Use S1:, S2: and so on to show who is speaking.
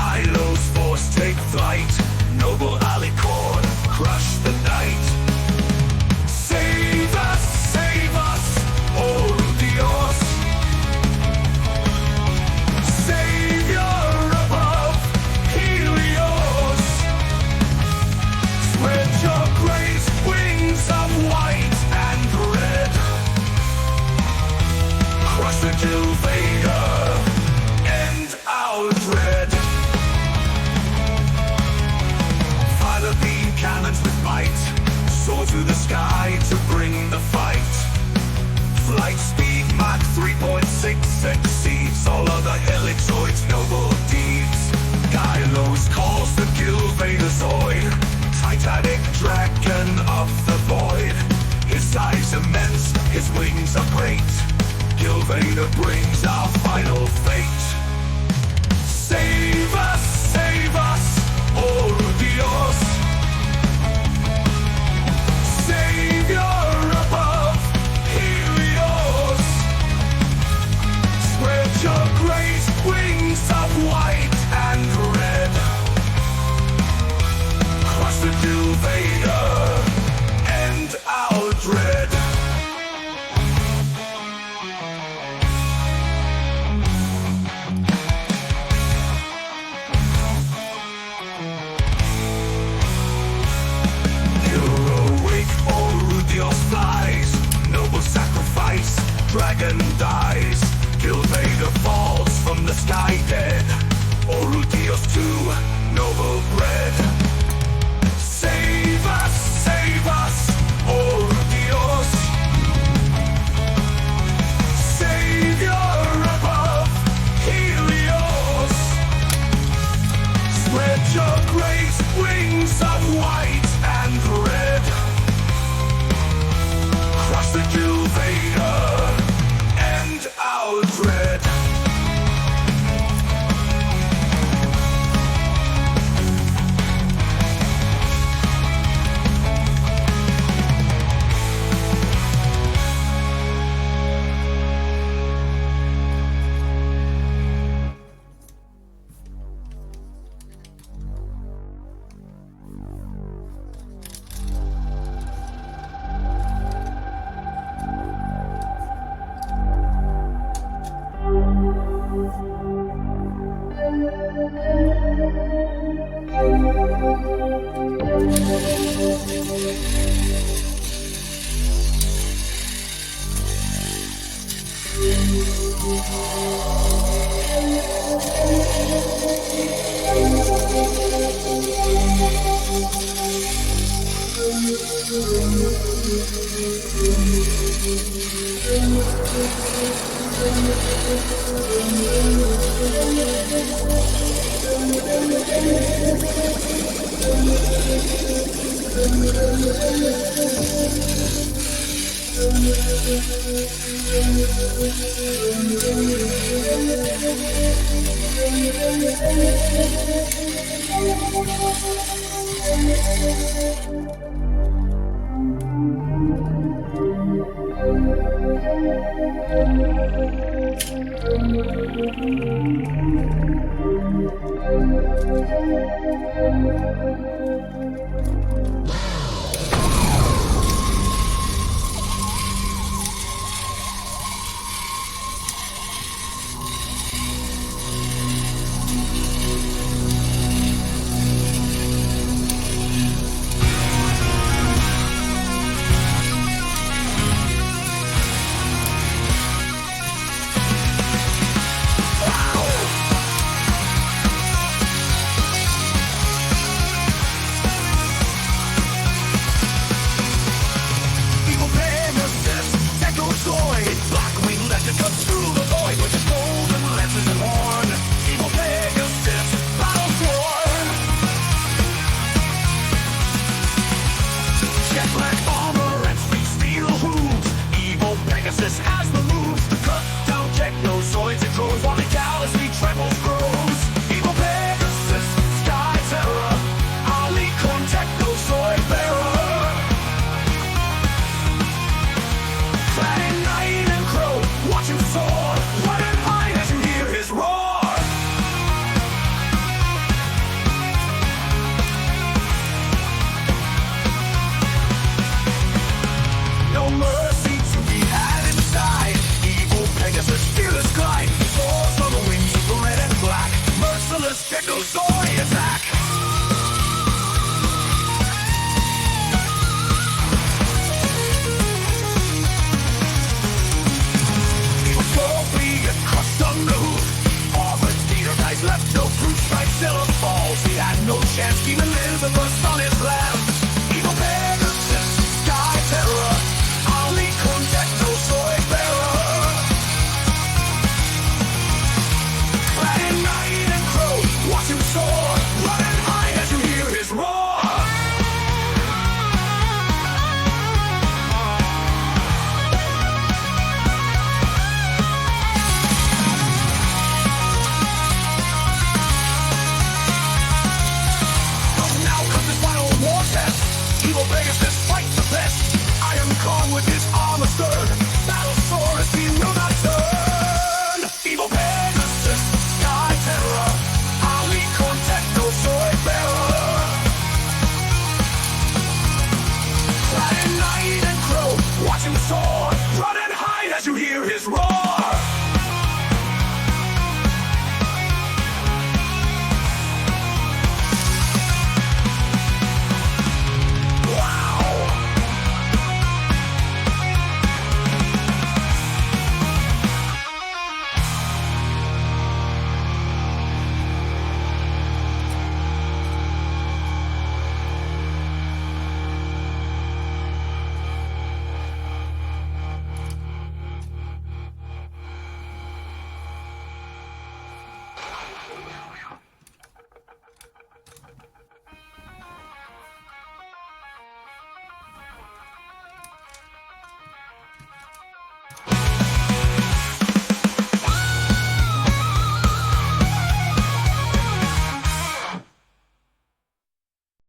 S1: Kylo's force take flight. Noble alicorn, crush the night. Save us, Orudios. Savior above Helios. Spread your great wings of white and red. Crush the Vader, end our dread. Fire the beam cannons with might. Soar through the sky to bring the fight. Flight speed Mach 3.6 exceeds all other helix Zoids' noble deeds. Kylo's calls the Vader Zoid, Titanic dragon of the void. His size immense, his wings are great. Vader brings our final fate. Save us, Orudios. Savior above Helios. Spread your great wings of white and red. Crush the Vader, end our dread. Noble sacrifice, dragon dies. Vader falls from the sky dead. Orudios too, noble bred. Save us, Orudios. Savior above Helios. Spread your great wings of white and red. Crush the Vader, end our dread. cavalry attack. Before we get crushed on the hoof, all the Dino guys left no proof. Strike still falls. We had no chance. Even Elizabeth.